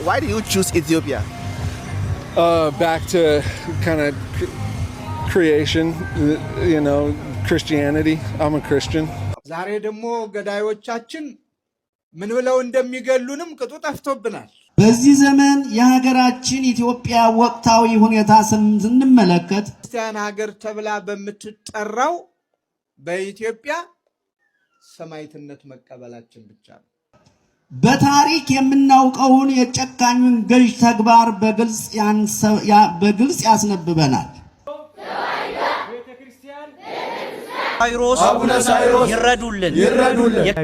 Why do you choose Ethiopia? Back to kind of creation, you know, Christianity. I'm a Christian. ዛሬ ደግሞ ገዳዮቻችን ምን ብለው እንደሚገሉንም ቅጡ ጠፍቶብናል። በዚህ ዘመን የሀገራችን ኢትዮጵያ ወቅታዊ ሁኔታ ስንመለከት ክርስቲያን ሀገር ተብላ በምትጠራው በኢትዮጵያ ሰማዕትነት መቀበላችን ብቻ ነው። በታሪክ የምናውቀውን የጨካኙን ገዥ ተግባር በግልጽ ያስነብበናል። ይረዱልን።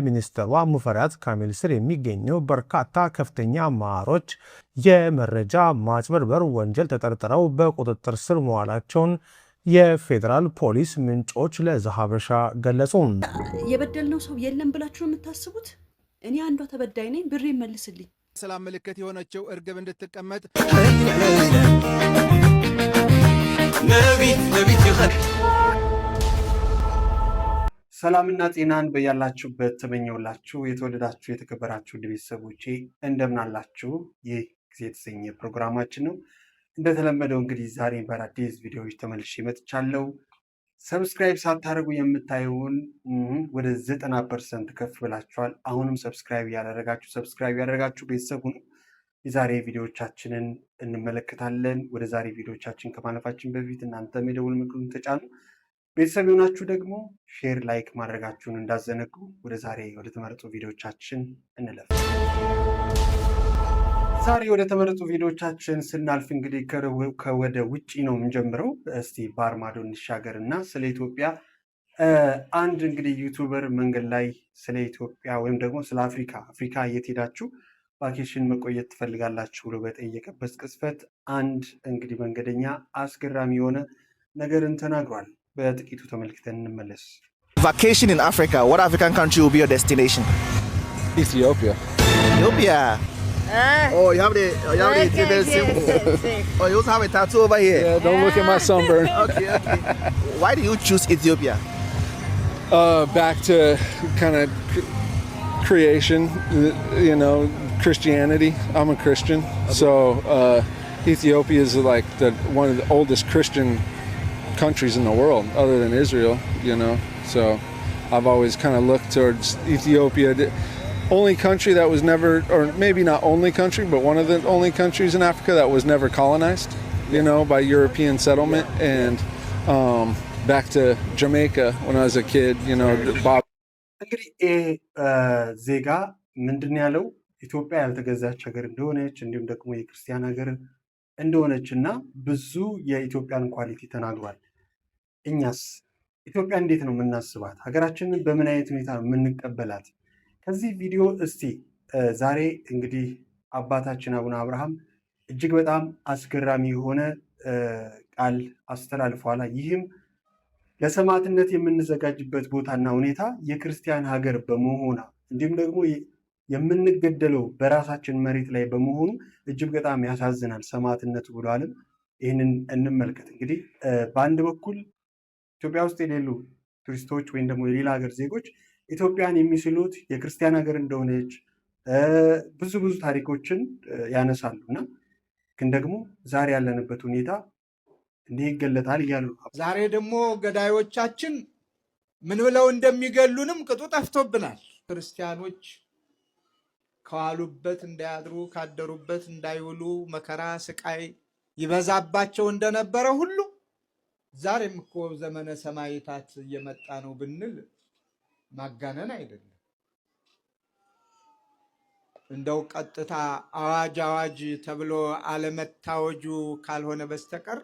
ሚኒስትሯ ሙፈሪያት ካሚል ስር የሚገኙ በርካታ ከፍተኛ አመራሮች የመረጃ ማጭበርበር ወንጀል ተጠርጥረው በቁጥጥር ስር መዋላቸውን የፌደራል ፖሊስ ምንጮች ለዘሐበሻ ገለጹ። የበደልነው ሰው የለም ብላችሁ የምታስቡት? እኔ አንዷ ተበዳይ ነኝ። ብሬ መልስልኝ። ሰላም ምልክት የሆነችው እርግብ እንድትቀመጥ ሰላምና ጤናን በያላችሁበት ተመኘውላችሁ። የተወደዳችሁ የተከበራችሁ ቤተሰቦቼ እንደምን አላችሁ? ይህ ጊዜ የተሰኘ ፕሮግራማችን ነው። እንደተለመደው እንግዲህ ዛሬ በአዲስ ቪዲዮዎች ተመልሼ መጥቻለሁ። ሰብስክራይብ ሳታደርጉ የምታዩን ወደ 90% ከፍ ብላችኋል። አሁንም ሰብስክራይብ ያደረጋችሁ ቤተሰብ ሁኑ። የዛሬ ቪዲዮዎቻችንን እንመለከታለን። ወደ ዛሬ ቪዲዮዎቻችን ከማለፋችን በፊት እናንተም የደውል ምልክቱን ተጫኑ። ቤተሰብ የሆናችሁ ደግሞ ሼር፣ ላይክ ማድረጋችሁን እንዳዘነጉ። ወደ ተመረጡ ቪዲዮዎቻችን እንለፍ። ዛሬ ወደ ተመረጡ ቪዲዮዎቻችን ስናልፍ እንግዲህ ከወደ ውጪ ነው የምንጀምረው። እስቲ ባህር ማዶ እንሻገር እና ስለ ኢትዮጵያ አንድ እንግዲህ ዩቱበር መንገድ ላይ ስለ ኢትዮጵያ ወይም ደግሞ ስለ አፍሪካ የት ሄዳችሁ ቫኬሽን መቆየት ትፈልጋላችሁ ብሎ በጠየቀበት ቅጽበት አንድ እንግዲህ መንገደኛ አስገራሚ የሆነ ነገርን ተናግሯል። በጥቂቱ ተመልክተን እንመለስ። Vacation in Africa. What African country will be your destination? Ethiopia. Ethiopia. Oh, you have the Ethiopian symbol. Oh, you also have a tattoo over here. Yeah, don't look at my sunburn. Okay. Why do you choose Ethiopia? Back to kind of creation, you know, Christianity. I'm a Christian, so Ethiopia is like one of the oldest Christian countries in the world, other than Israel, you know. So I've always kind of looked towards Ethiopia. Only country that was never, or maybe not only country, but one of the only countries in Africa that was never colonized, you know, by European settlement. And back to Jamaica when I was a kid, you know. እንግዲህ ዜጋ ምንድን ያለው ኢትዮጵያ ያልተገዛች ሀገር እንደሆነች እንዲሁም ደግሞ የክርስቲያን ሀገር እንደሆነች እና ብዙ የኢትዮጵያን ኳሊቲ ተናግሯል። እኛስ ኢትዮጵያ እንዴት ነው የምናስባት? ሀገራችንን በምን አይነት ሁኔታ ነው የምንቀበላት? ከዚህ ቪዲዮ እስቲ ዛሬ እንግዲህ አባታችን አቡነ አብርሃም እጅግ በጣም አስገራሚ የሆነ ቃል አስተላልፏል። ይህም ለሰማዕትነት የምንዘጋጅበት ቦታና ሁኔታ የክርስቲያን ሀገር በመሆኗ እንዲሁም ደግሞ የምንገደለው በራሳችን መሬት ላይ በመሆኑ እጅግ በጣም ያሳዝናል ሰማዕትነቱ ብሏልም። ይህንን እንመልከት። እንግዲህ በአንድ በኩል ኢትዮጵያ ውስጥ የሌሉ ቱሪስቶች ወይም ደግሞ የሌላ ሀገር ዜጎች ኢትዮጵያን የሚስሉት የክርስቲያን ሀገር እንደሆነች ብዙ ታሪኮችን ያነሳሉ እና ግን ደግሞ ዛሬ ያለንበት ሁኔታ እንዲህ ይገለጣል እያሉ ዛሬ ደግሞ ገዳዮቻችን ምን ብለው እንደሚገሉንም ቅጡ ጠፍቶብናል። ክርስቲያኖች ከዋሉበት እንዳያድሩ ካደሩበት እንዳይውሉ መከራ ስቃይ ይበዛባቸው እንደነበረ ሁሉ ዛሬም እኮ ዘመነ ሰማዕታት እየመጣ ነው ብንል ማጋነን አይደለም። እንደው ቀጥታ አዋጅ ተብሎ አለመታወጁ ካልሆነ በስተቀር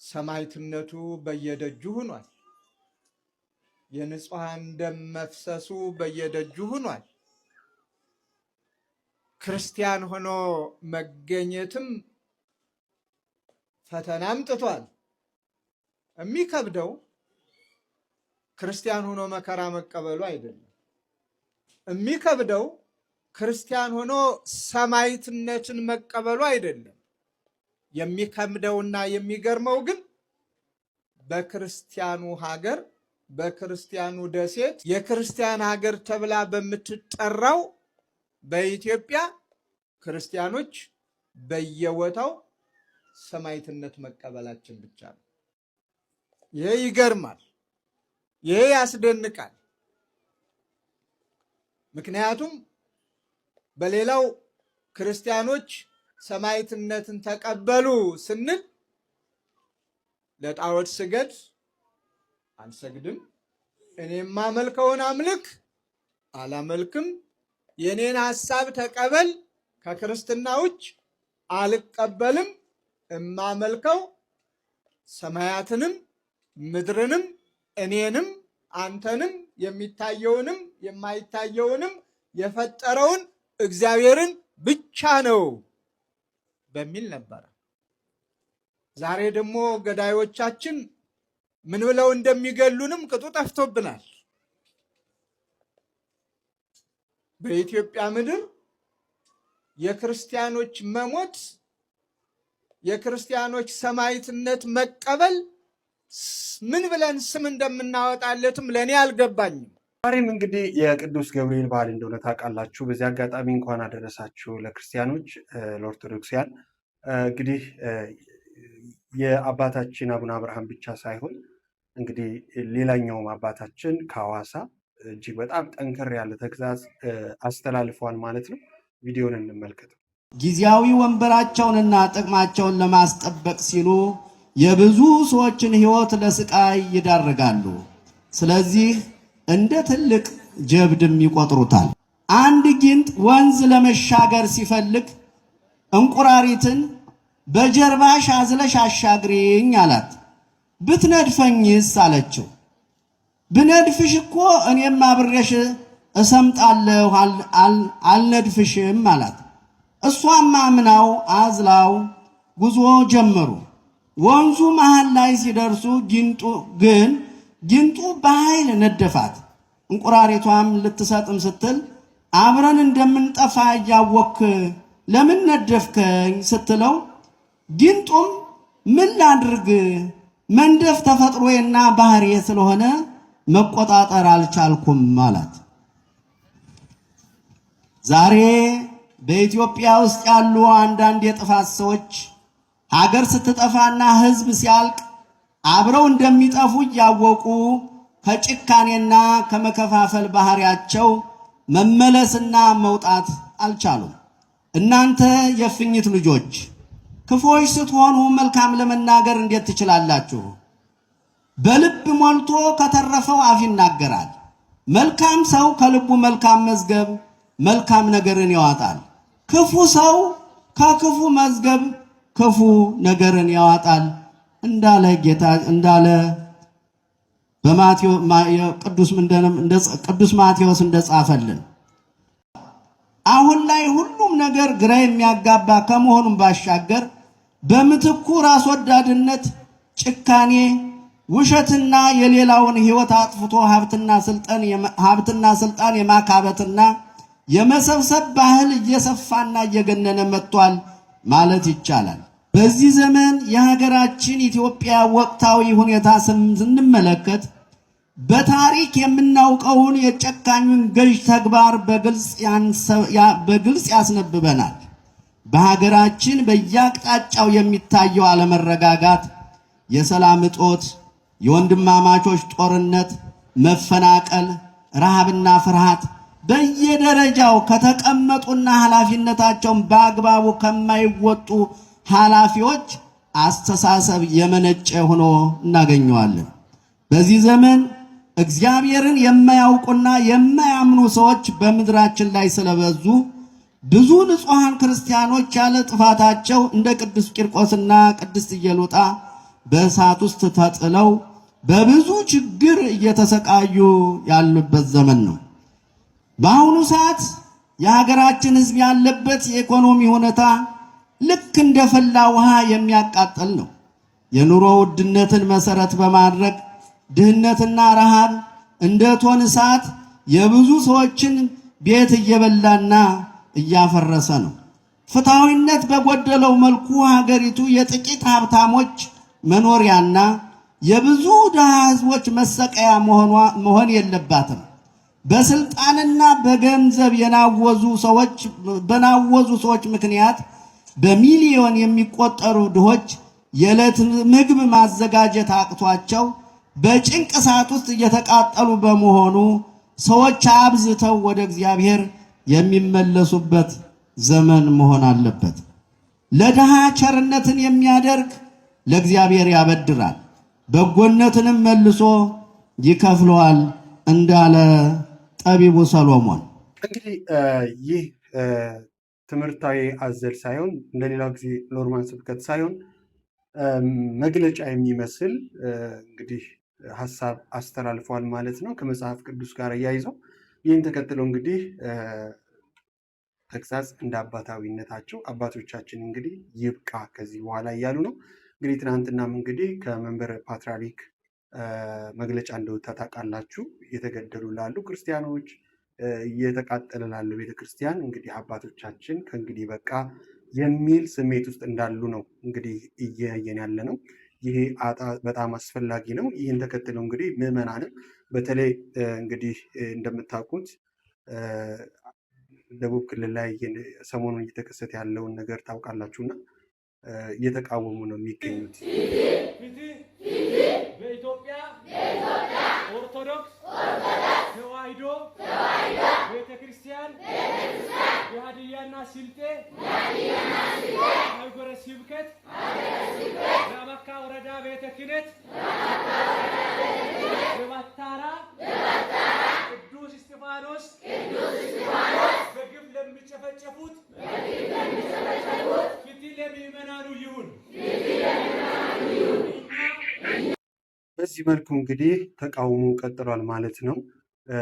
ሰማዕትነቱ በየደጁ ሆኗል። የንጹሃን ደም መፍሰሱ በየደጁ ሆኗል። ክርስቲያን ሆኖ መገኘትም ፈተና አምጥቷል። የሚከብደው ክርስቲያን ሆኖ መከራ መቀበሉ አይደለም። የሚከብደው ክርስቲያን ሆኖ ሰማዕትነትን መቀበሉ አይደለም። የሚከብደውና የሚገርመው ግን በክርስቲያኑ ሀገር በክርስቲያኑ ደሴት የክርስቲያን ሀገር ተብላ በምትጠራው በኢትዮጵያ ክርስቲያኖች በየቦታው ሰማዕትነት መቀበላችን ብቻ ነው። ይሄ ይገርማል። ይሄ ያስደንቃል። ምክንያቱም በሌላው ክርስቲያኖች ሰማዕትነትን ተቀበሉ ስንል ለጣዖት ስገድ አልሰግድም፣ እኔ የማመልከውን አምልክ አላመልክም፣ የኔን ሐሳብ ተቀበል፣ ከክርስትና ውጭ አልቀበልም፣ እማመልከው ሰማያትንም ምድርንም እኔንም አንተንም የሚታየውንም የማይታየውንም የፈጠረውን እግዚአብሔርን ብቻ ነው በሚል ነበር። ዛሬ ደግሞ ገዳዮቻችን ምን ብለው እንደሚገሉንም ቅጡ ጠፍቶብናል። በኢትዮጵያ ምድር የክርስቲያኖች መሞት፣ የክርስቲያኖች ሰማዕትነት መቀበል ምን ብለን ስም እንደምናወጣለትም ለኔ አልገባኝም። ዛሬም እንግዲህ የቅዱስ ገብርኤል በዓል እንደሆነ ታውቃላችሁ። በዚህ አጋጣሚ እንኳን አደረሳችሁ ለክርስቲያኖች፣ ለኦርቶዶክሲያን። እንግዲህ የአባታችን አቡነ አብርሃም ብቻ ሳይሆን እንግዲህ ሌላኛውም አባታችን ከሐዋሳ እጅግ በጣም ጠንከር ያለ ተግሳጽ አስተላልፈዋል ማለት ነው። ቪዲዮን እንመልከት። ጊዜያዊ ወንበራቸውንና ጥቅማቸውን ለማስጠበቅ ሲሉ የብዙ ሰዎችን ሕይወት ለስቃይ ይዳርጋሉ። ስለዚህ እንደ ትልቅ ጀብድም ይቆጥሩታል። አንድ ጊንጥ ወንዝ ለመሻገር ሲፈልግ እንቁራሪትን በጀርባሽ አዝለሽ አሻግሪኝ አላት። ብትነድፈኝስ አለችው። ብነድፍሽ እኮ እኔም አብሬሽ እሰምጣለሁ አልነድፍሽም አላት። እሷም አምናው አዝላው ጉዞ ጀመሩ። ወንዙ መሃል ላይ ሲደርሱ ጊንጡ በኃይል ነደፋት። እንቁራሪቷም ልትሰጥም ስትል አብረን እንደምንጠፋ እያወክ ለምን ነደፍከኝ ስትለው ጊንጡም ምን ላድርግ መንደፍ ተፈጥሮዬና ባህሪዬ ስለሆነ መቆጣጠር አልቻልኩም አላት። ዛሬ በኢትዮጵያ ውስጥ ያሉ አንዳንድ የጥፋት ሰዎች ሀገር ስትጠፋና ሕዝብ ሲያልቅ አብረው እንደሚጠፉ እያወቁ ከጭካኔና ከመከፋፈል ባህሪያቸው መመለስና መውጣት አልቻሉም። እናንተ የእፉኝት ልጆች ክፎች ስትሆኑ መልካም ለመናገር እንዴት ትችላላችሁ? በልብ ሞልቶ ከተረፈው አፍ ይናገራል። መልካም ሰው ከልቡ መልካም መዝገብ መልካም ነገርን ያወጣል። ክፉ ሰው ከክፉ መዝገብ ክፉ ነገርን ያወጣል እንዳለ ቅዱስ ማቴዎስ እንደጻፈልን። አሁን ላይ ሁሉም ነገር ግራ የሚያጋባ ከመሆኑም ባሻገር በምትኩ ራስ ወዳድነት፣ ጭካኔ፣ ውሸትና የሌላውን ሕይወት አጥፍቶ ሀብትና ስልጣን የማካበትና የመሰብሰብ ባህል እየሰፋና እየገነነ መጥቷል ማለት ይቻላል። በዚህ ዘመን የሀገራችን ኢትዮጵያ ወቅታዊ ሁኔታ ስንመለከት በታሪክ የምናውቀውን የጨካኙን ገዥ ተግባር በግልጽ ያስነብበናል። በሀገራችን በየአቅጣጫው የሚታየው አለመረጋጋት፣ የሰላም እጦት፣ የወንድማማቾች ጦርነት፣ መፈናቀል፣ ረሃብና ፍርሃት በየደረጃው ከተቀመጡና ኃላፊነታቸውን በአግባቡ ከማይወጡ ኃላፊዎች አስተሳሰብ የመነጨ ሆኖ እናገኘዋለን። በዚህ ዘመን እግዚአብሔርን የማያውቁና የማያምኑ ሰዎች በምድራችን ላይ ስለበዙ ብዙ ንጹሐን ክርስቲያኖች ያለ ጥፋታቸው እንደ ቅዱስ ቂርቆስና ቅድስት ኢየሉጣ በእሳት ውስጥ ተጥለው በብዙ ችግር እየተሰቃዩ ያሉበት ዘመን ነው። በአሁኑ ሰዓት የሀገራችን ሕዝብ ያለበት የኢኮኖሚ ሁኔታ ልክ እንደ ፈላ ውሃ የሚያቃጥል ነው። የኑሮ ውድነትን መሰረት በማድረግ ድህነትና ረሃብ እንደ እቶን እሳት የብዙ ሰዎችን ቤት እየበላና እያፈረሰ ነው። ፍትሐዊነት በጎደለው መልኩ ሀገሪቱ የጥቂት ሀብታሞች መኖሪያና የብዙ ድሃ ሕዝቦች መሰቀያ መሆን የለባትም። በስልጣንና በገንዘብ በናወዙ ሰዎች ምክንያት በሚሊዮን የሚቆጠሩ ድሆች የዕለት ምግብ ማዘጋጀት አቅቷቸው በጭንቅ ሰዓት ውስጥ እየተቃጠሉ በመሆኑ ሰዎች አብዝተው ወደ እግዚአብሔር የሚመለሱበት ዘመን መሆን አለበት። ለድሃ ቸርነትን የሚያደርግ ለእግዚአብሔር ያበድራል፣ በጎነትንም መልሶ ይከፍለዋል እንዳለ ጠቢቡ ሰሎሞን። እንግዲህ ይህ ትምህርታዊ አዘል ሳይሆን እንደሌላው ጊዜ ኖርማል ስብከት ሳይሆን መግለጫ የሚመስል እንግዲህ ሐሳብ አስተላልፈዋል ማለት ነው ከመጽሐፍ ቅዱስ ጋር እያይዘው። ይህን ተከትለው እንግዲህ ተግሳጽ እንደ አባታዊነታቸው አባቶቻችን እንግዲህ ይብቃ ከዚህ በኋላ እያሉ ነው። እንግዲህ ትናንትናም እንግዲህ ከመንበረ ፓትርያርክ መግለጫ እንደወጣ ታውቃላችሁ። እየተገደሉ ላሉ ክርስቲያኖች፣ እየተቃጠለ ላለው ቤተክርስቲያን እንግዲህ አባቶቻችን ከእንግዲህ በቃ የሚል ስሜት ውስጥ እንዳሉ ነው እንግዲህ እያየን ያለ ነው። ይሄ በጣም አስፈላጊ ነው። ይህን ተከትለው እንግዲህ ምዕመናንም በተለይ እንግዲህ እንደምታውቁት ደቡብ ክልል ላይ ሰሞኑን እየተከሰተ ያለውን ነገር ታውቃላችሁና እየተቃወሙ ነው የሚገኙት። በኢትዮጵያ ኦርቶዶክስ ተዋሕዶ ቤተክርስቲያን የሀዲያና ስልጤ ሀገረ ስብከት የአመካ ወረዳ ቤተ ክህነት የባታራ ቅዱስ እስጢፋኖስ በግፍ ለሚጨፈጨፉት ፍትሕ ለምዕመናኑ ይሁን። በዚህ መልኩ እንግዲህ ተቃውሞ ቀጥሏል ማለት ነው።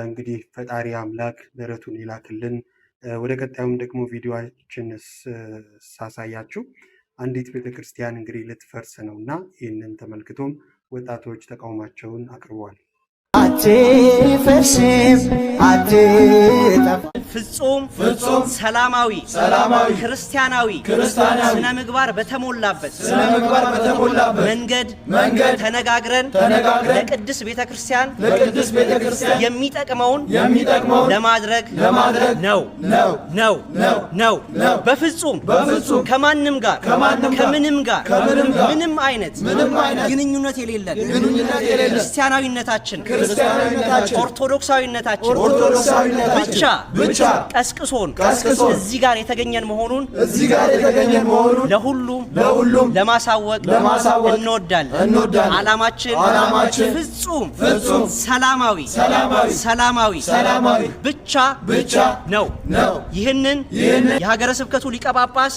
እንግዲህ ፈጣሪ አምላክ ምሕረቱን ይላክልን። ወደ ቀጣዩም ደግሞ ቪዲዮችን ሳሳያችሁ አንዲት ቤተክርስቲያን እንግዲህ ልትፈርስ ነው እና ይህንን ተመልክቶም ወጣቶች ተቃውሟቸውን አቅርበዋል። አትፈርስም ፍጹም ሰላማዊ ክርስቲያናዊ ስነ ምግባር በተሞላበት መንገድ ተነጋግረን ለቅድስት ቤተክርስቲያን የሚጠቅመውን ለማድረግ ነው። በፍጹም ከማንም ጋር ከምንም ጋር ምንም አይነት ግንኙነት የሌለን ክርስቲያናዊነታችን ኦርቶዶክሳዊነታችን ብቻ ቀስቅሶን እዚህ ጋር የተገኘን መሆኑን ለሁሉም ለማሳወቅ እንወዳለን። ዓላማችን ፍጹም ሰላማዊ ብቻ ነው። ይህንን የሀገረ ስብከቱ ሊቀ ጳጳስ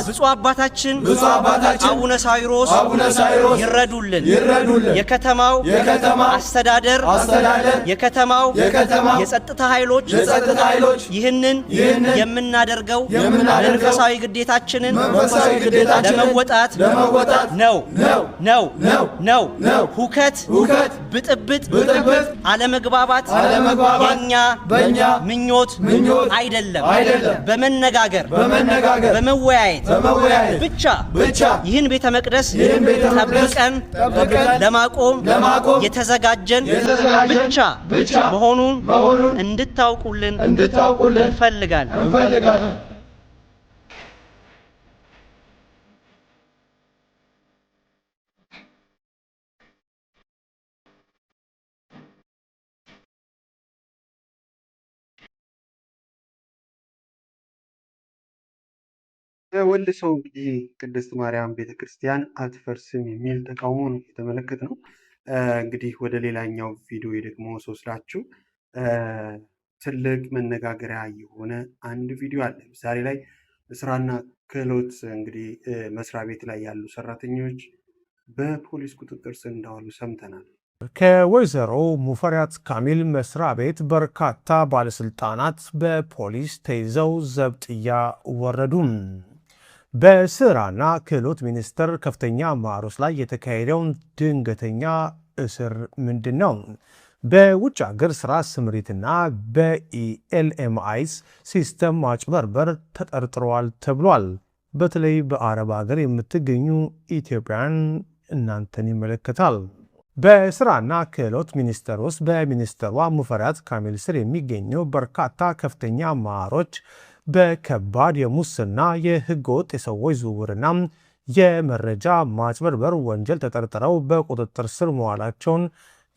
ብፁዕ አባታችን አቡነ ሳዊሮስ ይረዱልን። የከተማው አስተዳደር የከተማው የጸጥታ ኃይሎች ይህንን የምናደርገው መንፈሳዊ ግዴታችንን ለመወጣት ነው። ሁከት፣ ብጥብጥ፣ አለመግባባት የኛ ምኞት አይደለም። በመነጋገር በመወያየት ብቻ ይህን ቤተ መቅደስ ጠብቀን ለማቆም የተዘጋጀን ብቻ መሆኑን እንድታውቁልን እንፈልጋለን። ወልድ ሰው እንግዲህ ቅድስት ማርያም ቤተክርስቲያን አትፈርስም የሚል ተቃውሞ ነው የተመለከትነው። እንግዲህ ወደ ሌላኛው ቪዲዮ ደግሞ ስወስዳችሁ ትልቅ መነጋገሪያ የሆነ አንድ ቪዲዮ አለ። ዛሬ ላይ ስራና ክህሎት እንግዲህ መስሪያ ቤት ላይ ያሉ ሰራተኞች በፖሊስ ቁጥጥር ስር እንዳዋሉ ሰምተናል። ከወይዘሮ ሙፈሪያት ካሚል መስሪያ ቤት በርካታ ባለስልጣናት በፖሊስ ተይዘው ዘብጥያ ወረዱ። በስራና ክህሎት ሚኒስቴር ከፍተኛ አመራሮች ላይ የተካሄደውን ድንገተኛ እስር ምንድን ነው? በውጭ ሀገር ስራ ስምሪትና በኢኤልኤምአይስ ሲስተም ማጭበርበር ተጠርጥረዋል ተብሏል። በተለይ በአረብ ሀገር የምትገኙ ኢትዮጵያውያን እናንተን ይመለከታል። በስራና ክህሎት ሚኒስቴር ውስጥ በሚኒስትሯ ሙፈሪያት ካሚል ስር የሚገኙ በርካታ ከፍተኛ አመራሮች በከባድ የሙስና የህገወጥ የሰዎች ዝውውርና የመረጃ ማጭበርበር ወንጀል ተጠርጥረው በቁጥጥር ስር መዋላቸውን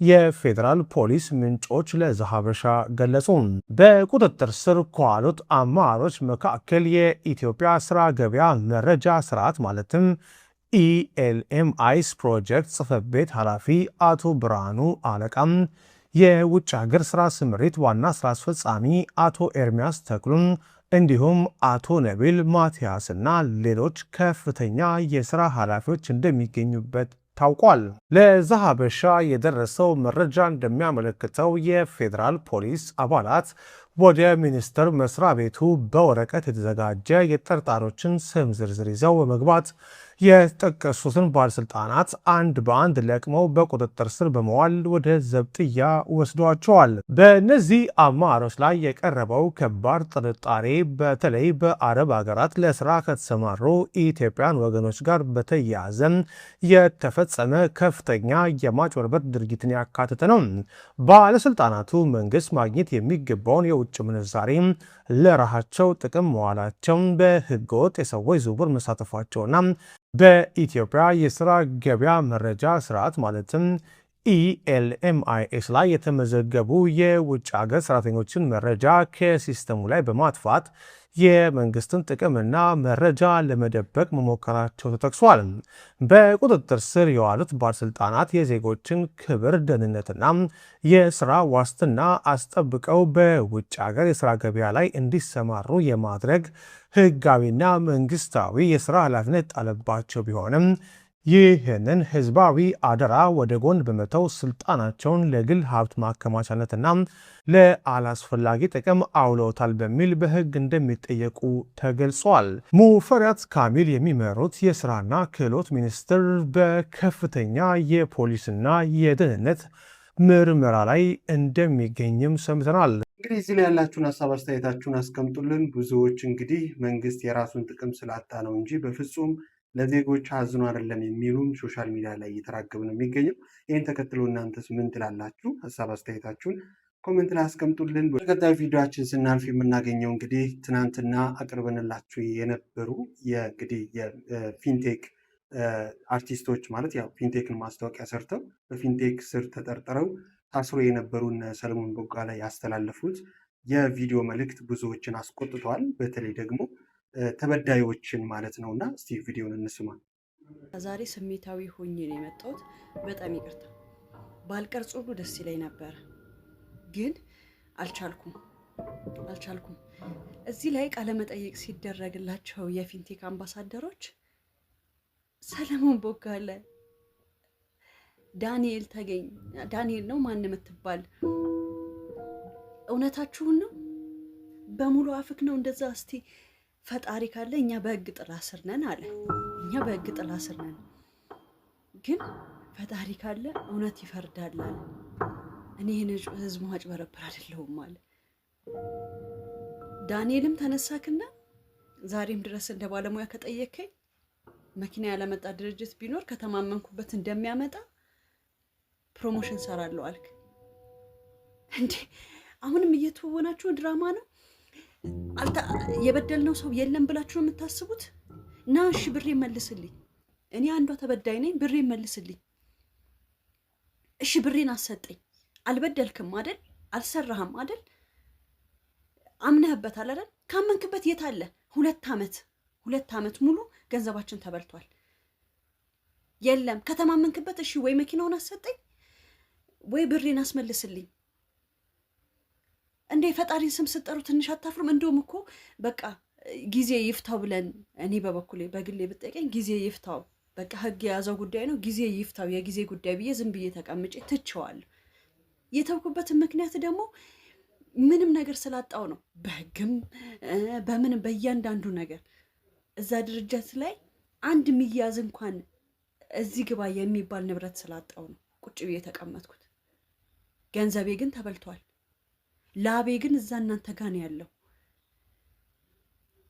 የፌዴራል ፖሊስ ምንጮች ለዘሐበሻ ገለጹ። በቁጥጥር ስር ከዋሉት አመራሮች መካከል የኢትዮጵያ ስራ ገበያ መረጃ ስርዓት ማለትም ኢኤልኤምአይስ ፕሮጀክት ጽሕፈት ቤት ኃላፊ አቶ ብርሃኑ አለቃም፣ የውጭ ሀገር ስራ ስምሪት ዋና ስራ አስፈጻሚ አቶ ኤርሚያስ ተክሉን እንዲሁም አቶ ነቢል ማቲያስና ሌሎች ከፍተኛ የሥራ ኃላፊዎች እንደሚገኙበት ታውቋል። ለዘሐበሻ የደረሰው መረጃ እንደሚያመለክተው የፌዴራል ፖሊስ አባላት ወደ ሚኒስቴር መስሪያ ቤቱ በወረቀት የተዘጋጀ የተጠርጣሪዎችን ስም ዝርዝር ይዘው በመግባት የተጠቀሱትን ባለስልጣናት አንድ በአንድ ለቅመው በቁጥጥር ስር በመዋል ወደ ዘብጥያ ወስዷቸዋል። በእነዚህ አመራሮች ላይ የቀረበው ከባድ ጥርጣሬ በተለይ በአረብ ሀገራት ለስራ ከተሰማሩ ኢትዮጵያን ወገኖች ጋር በተያያዘ የተፈጸመ ከፍተኛ የማጭበርበር ድርጊትን ያካተተ ነው። ባለስልጣናቱ መንግስት ማግኘት የሚገባውን የውጭ ምንዛሬ ለራሳቸው ጥቅም መዋላቸውን፣ በህገወጥ የሰዎች ዝውውር መሳተፋቸውና በኢትዮጵያ የሥራ ገበያ መረጃ ስርዓት ማለትም ኢኤልኤምአይኤስ ላይ የተመዘገቡ የውጭ ሀገር ሰራተኞችን መረጃ ከሲስተሙ ላይ በማጥፋት የመንግስትን ጥቅምና መረጃ ለመደበቅ መሞከራቸው ተጠቅሷል። በቁጥጥር ስር የዋሉት ባለስልጣናት የዜጎችን ክብር፣ ደህንነትና የስራ ዋስትና አስጠብቀው በውጭ ሀገር የስራ ገበያ ላይ እንዲሰማሩ የማድረግ ህጋዊና መንግስታዊ የስራ ኃላፊነት ጣለባቸው ቢሆንም ይህንን ህዝባዊ አደራ ወደ ጎን በመተው ስልጣናቸውን ለግል ሀብት ማከማቻነትና ለአላስፈላጊ ጥቅም አውለውታል በሚል በህግ እንደሚጠየቁ ተገልጿል። ሙፈሪያት ካሚል የሚመሩት የስራና ክህሎት ሚኒስቴር በከፍተኛ የፖሊስና የደህንነት ምርመራ ላይ እንደሚገኝም ሰምተናል። እንግዲህ እዚህ ላይ ያላችሁን ሀሳብ አስተያየታችሁን አስቀምጡልን። ብዙዎች እንግዲህ መንግስት የራሱን ጥቅም ስላጣ ነው እንጂ በፍጹም ለዜጎች አዝኖ አይደለም የሚሉም ሶሻል ሚዲያ ላይ እየተራገበ ነው የሚገኘው። ይህን ተከትሎ እናንተስ ምን ትላላችሁ? ሀሳብ አስተያየታችሁን ኮሜንት ላይ አስቀምጡልን። በቀጣዩ ቪዲዮችን ስናልፍ የምናገኘው እንግዲህ ትናንትና አቅርበንላችሁ የነበሩ እንግዲህ የፊንቴክ አርቲስቶች ማለት ያው ፊንቴክን ማስታወቂያ ሰርተው በፊንቴክ ስር ተጠርጥረው ታስሮ የነበሩ ሰለሞን ቦጋለ ያስተላለፉት የቪዲዮ መልእክት ብዙዎችን አስቆጥተዋል። በተለይ ደግሞ ተበዳዮችን ማለት ነውና እስቲ ቪዲዮን እንስማ። ዛሬ ስሜታዊ ሆኜ ነው የመጣሁት። በጣም ይቅርታ። ባልቀርጽ ሁሉ ደስ ይለኝ ነበር፣ ግን አልቻልኩም። እዚህ ላይ ቃለ መጠይቅ ሲደረግላቸው የፊንቴክ አምባሳደሮች ሰለሞን ቦጋለ፣ ዳንኤል ተገኝ፣ ዳንኤል ነው ማን የምትባል እውነታችሁን ነው? በሙሉ አፍክ ነው እንደዛ? እስቲ ፈጣሪ ካለ እኛ በህግ ጥላ ስር ነን አለ። እኛ በህግ ጥላ ስር ነን፣ ግን ፈጣሪ ካለ እውነት ይፈርዳል አለ። እኔ ህዝብ ማጭበረበር አይደለሁም አለ። ዳንኤልም ተነሳክና ዛሬም ድረስ እንደ ባለሙያ ከጠየከኝ መኪና ያለመጣ ድርጅት ቢኖር ከተማመንኩበት እንደሚያመጣ ፕሮሞሽን ሰራለሁ አልክ እንዴ? አሁንም እየተወናችሁ ድራማ ነው። የበደልነው ሰው የለም ብላችሁ ነው የምታስቡት? ና እሺ ብሬ መልስልኝ። እኔ አንዷ ተበዳይ ነኝ። ብሬ መልስልኝ። እሺ ብሬን አሰጠኝ። አልበደልክም አይደል? አልሰራህም አይደል? አምነህበታል አይደል? ካመንክበት የት አለ? 2 ዓመት ሙሉ ገንዘባችን ተበልቷል። የለም ከተማመንክበት እሺ ወይ መኪናውን አሰጠኝ ወይ ብሬን አስመልስልኝ። እንዴ ፈጣሪን ስም ስጠሩ ትንሽ አታፍሩም? እንደውም እኮ በቃ ጊዜ ይፍታው ብለን እኔ በበኩሌ በግሌ ብጠይቀኝ ጊዜ ይፍታው፣ በቃ ህግ የያዘው ጉዳይ ነው፣ ጊዜ ይፍታው፣ የጊዜ ጉዳይ ብዬ ዝም ብዬ ተቀምጬ ትቼዋለሁ። የተውኩበትን ምክንያት ደግሞ ምንም ነገር ስላጣው ነው። በህግም በምንም በእያንዳንዱ ነገር እዛ ድርጅት ላይ አንድ ሚያዝ እንኳን እዚህ ግባ የሚባል ንብረት ስላጣው ነው ቁጭ ብዬ የተቀመጥኩት። ገንዘቤ ግን ተበልቷል። ላቤ ግን እዛ እናንተ ጋር ነው ያለው።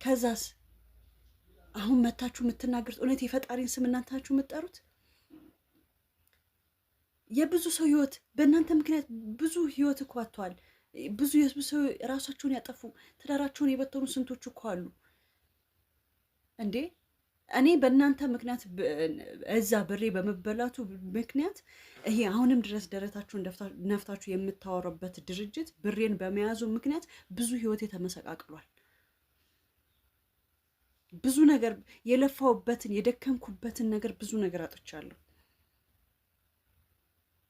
ከዛስ አሁን መታችሁ የምትናገሩት እውነት የፈጣሪን ስም እናንታችሁ የምትጠሩት? የብዙ ሰው ህይወት በእናንተ ምክንያት ብዙ ህይወት እኮ አጥተዋል። ብዙ ሰው ራሳቸውን ያጠፉ ትዳራቸውን የበተኑ ስንቶች እኮ አሉ እንዴ። እኔ በእናንተ ምክንያት እዛ ብሬ በመበላቱ ምክንያት ይሄ አሁንም ድረስ ደረታችሁን ነፍታችሁ የምታወሩበት ድርጅት ብሬን በመያዙ ምክንያት ብዙ ህይወቴ ተመሰቃቅሏል። ብዙ ነገር የለፋውበትን የደከምኩበትን ነገር ብዙ ነገር አጥቻለሁ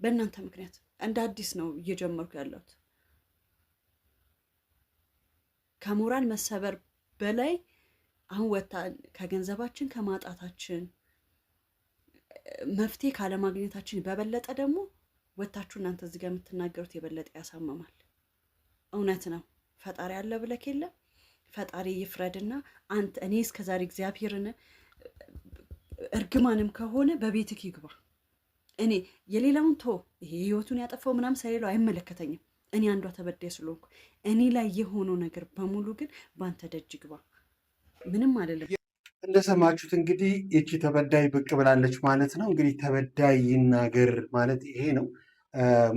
በእናንተ ምክንያት። እንደ አዲስ ነው እየጀመርኩ ያለሁት። ከሞራል መሰበር በላይ አሁን ወጣን ከገንዘባችን ከማጣታችን መፍትሄ ካለማግኘታችን በበለጠ ደግሞ ወጣችሁ እናንተ እዚህ ጋር የምትናገሩት የበለጠ ያሳመማል። እውነት ነው ፈጣሪ አለ ብለክ የለ ፈጣሪ ይፍረድና አንተ እኔ እስከዛሬ እግዚአብሔርን እርግማንም ከሆነ በቤትክ ይግባ። እኔ የሌላውን ይሄ ህይወቱን ያጠፋው ምናምን ሳይለው አይመለከተኝም። እኔ አንዷ ተበዳይ ስለሆንኩ እኔ ላይ የሆነው ነገር በሙሉ ግን ባንተ ደጅ ይግባ። ምንም አይደለም። እንደሰማችሁት እንግዲህ እቺ ተበዳይ ብቅ ብላለች ማለት ነው። እንግዲህ ተበዳይ ይናገር ማለት ይሄ ነው።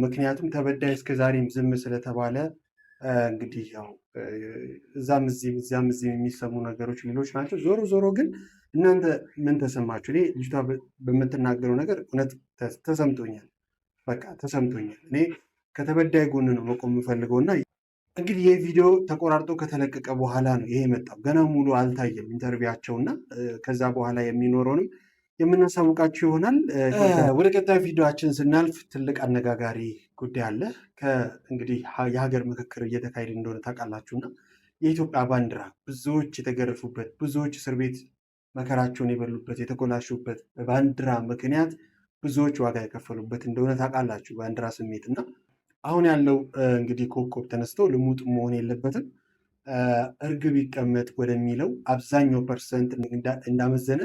ምክንያቱም ተበዳይ እስከዛሬም ዝም ስለተባለ እንግዲህ ያው እዛም እዚህም የሚሰሙ ነገሮች ሌሎች ናቸው። ዞሮ ዞሮ ግን እናንተ ምን ተሰማችሁ? እኔ ልጅቷ በምትናገረው ነገር እውነት ተሰምቶኛል። በቃ ተሰምቶኛል። እኔ ከተበዳይ ጎን ነው መቆም የምፈልገውና እንግዲህ ይህ ቪዲዮ ተቆራርጦ ከተለቀቀ በኋላ ነው ይሄ የመጣው። ገና ሙሉ አልታየም ኢንተርቪዋቸውና ከዛ በኋላ የሚኖረውንም የምናሳውቃችሁ ይሆናል። ወደ ቀጣይ ቪዲዮችን ስናልፍ ትልቅ አነጋጋሪ ጉዳይ አለ። እንግዲህ የሀገር ምክክር እየተካሄደ እንደሆነ ታውቃላችሁና የኢትዮጵያ ባንዲራ ብዙዎች የተገረፉበት፣ ብዙዎች እስር ቤት መከራቸውን የበሉበት፣ የተኮላሹበት በባንዲራ ምክንያት ብዙዎች ዋጋ የከፈሉበት እንደሆነ ታውቃላችሁ። ባንዲራ ስሜት እና አሁን ያለው እንግዲህ ኮከብ ተነስቶ ልሙጥ መሆን የለበትም እርግብ ይቀመጥ ወደሚለው አብዛኛው ፐርሰንት እንዳመዘነ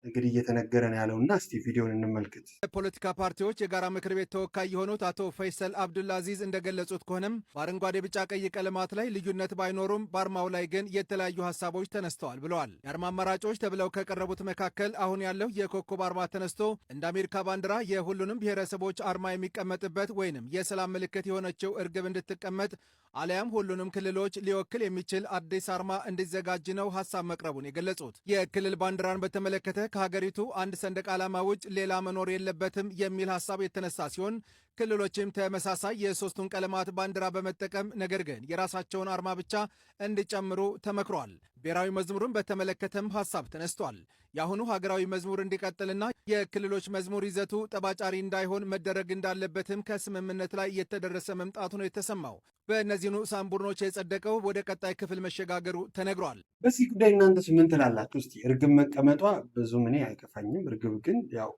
እንግዲህ እየተነገረ ነው ያለውና እስቲ ቪዲዮን እንመልከት። የፖለቲካ ፓርቲዎች የጋራ ምክር ቤት ተወካይ የሆኑት አቶ ፈይሰል አብዱልአዚዝ እንደገለጹት ከሆነም በአረንጓዴ ቢጫ ቀይ ቀለማት ላይ ልዩነት ባይኖሩም በአርማው ላይ ግን የተለያዩ ሀሳቦች ተነስተዋል ብለዋል። የአርማ አማራጮች ተብለው ከቀረቡት መካከል አሁን ያለው የኮከብ አርማ ተነስቶ እንደ አሜሪካ ባንዲራ የሁሉንም ብሔረሰቦች አርማ የሚቀመጥበት ወይንም የሰላም ምልክት የሆነችው እርግብ እንድትቀመጥ አሊያም ሁሉንም ክልሎች ሊወክል የሚችል አዲስ አርማ እንዲዘጋጅ ነው ሀሳብ መቅረቡን የገለጹት። የክልል ባንዲራን በተመለከተ ከሀገሪቱ አንድ ሰንደቅ ዓላማ ውጭ ሌላ መኖር የለበትም የሚል ሀሳብ የተነሳ ሲሆን ክልሎችም ተመሳሳይ የሶስቱን ቀለማት ባንዲራ በመጠቀም ነገር ግን የራሳቸውን አርማ ብቻ እንዲጨምሩ ተመክሯል። ብሔራዊ መዝሙሩን በተመለከተም ሀሳብ ተነስቷል። የአሁኑ ሀገራዊ መዝሙር እንዲቀጥልና የክልሎች መዝሙር ይዘቱ ጠባጫሪ እንዳይሆን መደረግ እንዳለበትም ከስምምነት ላይ የተደረሰ መምጣቱ ነው የተሰማው። በእነዚህ ንዑሳን ቡድኖች የጸደቀው ወደ ቀጣይ ክፍል መሸጋገሩ ተነግሯል። በዚህ ጉዳይ እናንተስ ምን ትላላችሁ? እስቲ እርግብ መቀመጧ ብዙም እኔ አይከፋኝም። እርግብ ግን ያው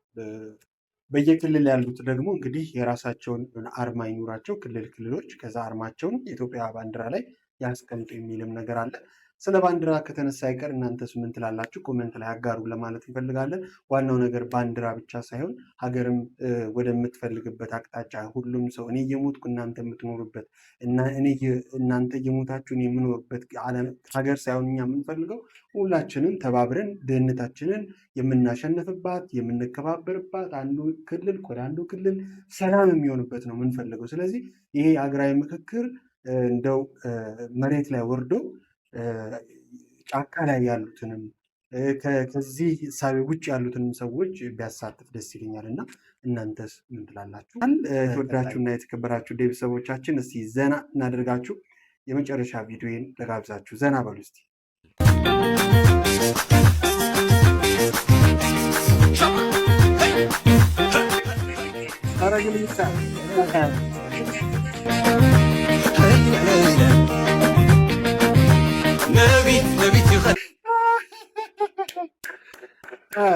በየክልል ያሉት ደግሞ እንግዲህ የራሳቸውን አርማ ይኑራቸው ክልሎች፣ ከዛ አርማቸውን የኢትዮጵያ ባንዲራ ላይ ያስቀምጡ የሚልም ነገር አለ። ስለ ባንዲራ ከተነሳ አይቀር እናንተስ ምን ትላላችሁ? ኮሜንት ላይ አጋሩ ለማለት እንፈልጋለን። ዋናው ነገር ባንዲራ ብቻ ሳይሆን ሀገርም ወደምትፈልግበት አቅጣጫ ሁሉም ሰው እኔ እየሞትኩ እናንተ የምትኖሩበት እና እናንተ እየሞታችሁ የምኖርበት ሀገር ሳይሆን እኛ የምንፈልገው ሁላችንም ተባብረን ድህነታችንን የምናሸንፍባት የምንከባበርባት፣ አንዱ ክልል ወደ አንዱ ክልል ሰላም የሚሆንበት ነው የምንፈልገው። ስለዚህ ይሄ ሀገራዊ ምክክር እንደው መሬት ላይ ወርዶ ጫካ ላይ ያሉትንም ከዚህ ሳቢ ውጭ ያሉትንም ሰዎች ቢያሳትፍ ደስ ይለኛል እና እናንተስ ምን ትላላችሁ? የተወዳችሁና የተከበራችሁ ቤተሰቦቻችን እስቲ ዘና እናደርጋችሁ። የመጨረሻ ቪዲዮን ለጋብዛችሁ ዘና በሉ እስቲ።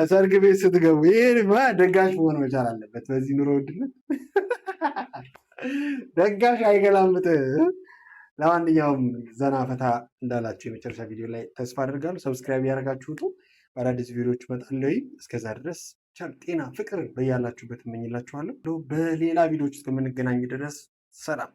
ሰርግ ቤት ስትገቡ ይሄማ ደጋሽ መሆን መቻል አለበት። በዚህ ኑሮ ውድነት ደጋሽ አይገላምጥ። ለማንኛውም ዘና ፈታ እንዳላችሁ የመጨረሻ ቪዲዮ ላይ ተስፋ አድርጋለሁ። ሰብስክራይብ ያደረጋችሁት በአዳዲስ ቪዲዮዎች እመጣለሁ። እስከዛ ድረስ ቸር ጤና ፍቅር በያላችሁበት እመኝላችኋለሁ። በሌላ ቪዲዮዎች እስከምንገናኝ ድረስ ሰላም።